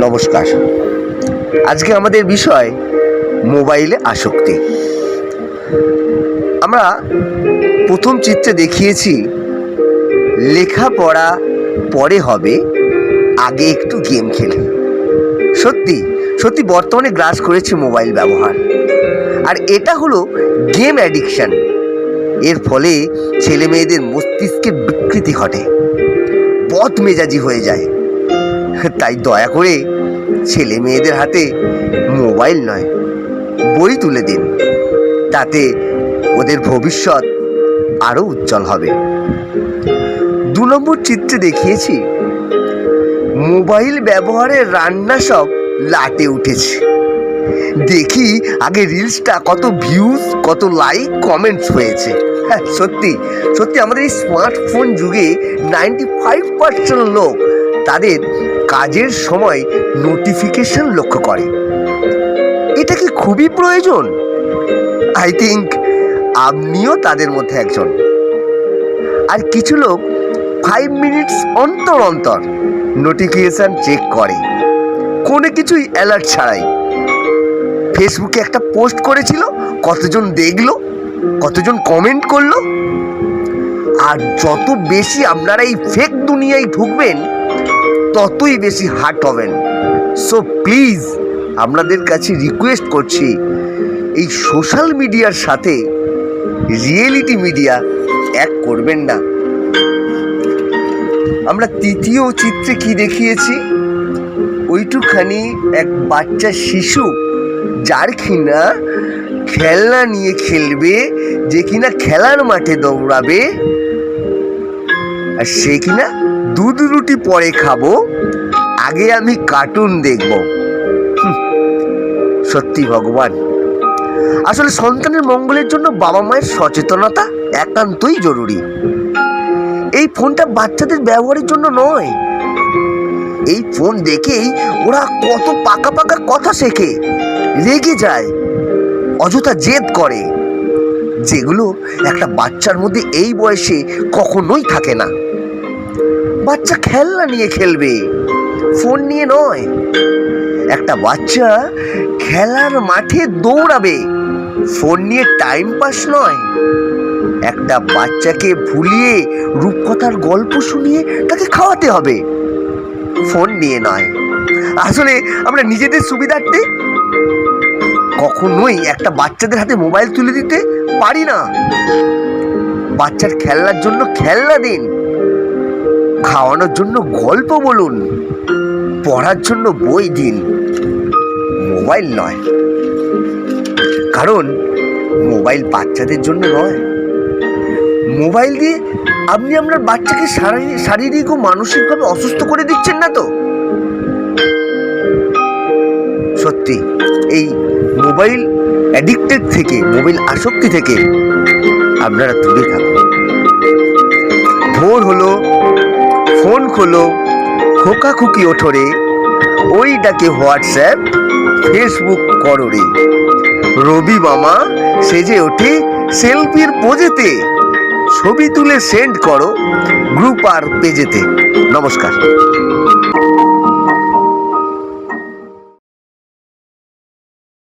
নমস্কার। আজকে আমাদের বিষয় মোবাইলে আসক্তি। আমরা প্রথম চিত্রে দেখিয়েছি লেখাপড়া পরে হবে, আগে একটু গেম খেলে। সত্যি সত্যি বর্তমানে গ্রাস করেছে মোবাইল ব্যবহার, আর এটা হলো গেম অ্যাডিকশান। এর ফলে ছেলে মেয়েদের মস্তিষ্কের বিকৃতি ঘটে, বদমেজাজি হয়ে যায়। তাই দয়া করে ছেলে মেয়েদের হাতে মোবাইল নয়, বই তুলে দিন। তাতে ওদের ভবিষ্যৎ আরও উজ্জ্বল হবে। 2 নম্বর চিত্রে দেখিয়েছি মোবাইল ব্যবহারের রান্না সব লাটে উঠেছে। দেখি আগে রিলসটা কত ভিউজ, কত লাইক, কমেন্টস হয়েছে। হ্যাঁ, সত্যি সত্যি আমাদের এই স্মার্টফোন যুগে 95% লোক তাদের কাজের সময় নোটিফিকেশন লক্ষ্য করে। এটা কি খুবই প্রয়োজন? আই থিঙ্ক আপনিও তাদের মধ্যে একজন। আর কিছু লোক 5 মিনিটস অন্তর অন্তর নোটিফিকেশন চেক করে, কোনো কিছুই অ্যালার্ট ছাড়াই। ফেসবুকে একটা পোস্ট করেছিল, কতজন দেখলো, কতজন কমেন্ট করলো। আর যত বেশি আপনারা এই ফেক দুনিয়ায় ঢুকবেন, ততই বেশি হার্ট হবেন। সো প্লিজ আপনাদের কাছে রিকোয়েস্ট করছি, এই সোশ্যাল মিডিয়ার সাথে রিয়েলিটি মিডিয়া এক করবেন না। আমরা তৃতীয় চিত্রে কি দেখিয়েছি, ওইটুখানি এক বাচ্চা শিশু যার কিনা খেলনা নিয়ে খেলবে, যে কিনা খেলার মাঠে দৌড়াবে, আর সে কিনা দুধ রুটি পরে খাবো, আগে আমি কার্টুন দেখব। সত্যি ভগবান, আসলে সন্তানের মঙ্গলের জন্য বাবা মায়ের সচেতনতা একান্তই জরুরি। এই ফোনটা বাচ্চাদের ব্যবহারের জন্য নয়। এই ফোন দেখেই ওরা কত পাকা পাকা কথা শেখে, রেগে যায়, অযথা জেদ করে, যেগুলো একটা বাচ্চার মধ্যে এই বয়সে কখনোই থাকে না। বাচ্চা খেলনা নিয়ে খেলবে, ফোন নিয়ে নয়। একটা বাচ্চা খেলার মাঠে দৌড়াবে, ফোন নিয়ে টাইম পাস নয়। একটা বাচ্চাকে ভুলিয়ে রূপকথার গল্প শুনিয়ে তাকে খাওয়াতে হবে, ফোন নিয়ে নয়। আসলে আমরা নিজেদের সুবিধার্থে কখনোই একটা বাচ্চাদের হাতে মোবাইল তুলে দিতে পারি না। বাচ্চার খেলনার জন্য খেলনা দিন, খাওয়ানোর জন্য গল্প বলুন, পড়ার জন্য বই দিন, মোবাইল নয়। কারণ মোবাইল বাচ্চাদের জন্য নয়। মোবাইল দিয়ে আপনি আপনার বাচ্চাকে শারীরিক ও মানসিকভাবে অসুস্থ করে দিচ্ছেন না তো? সত্যি এই মোবাইল অ্যাডিক্টেড থেকে, মোবাইল আসক্তি থেকে আপনারা দূরে থাকুন। ভোর হলো, ফোন খোলো, খোকাখুকি ওঠরে, ওই ডাকে হোয়াটসঅ্যাপ, ফেসবুক করো রে। রবি মামা সেজে ওঠে সেলফির পোজেতে, ছবি তুলে সেন্ড করো গ্রুপ আর পেজেতে। নমস্কার।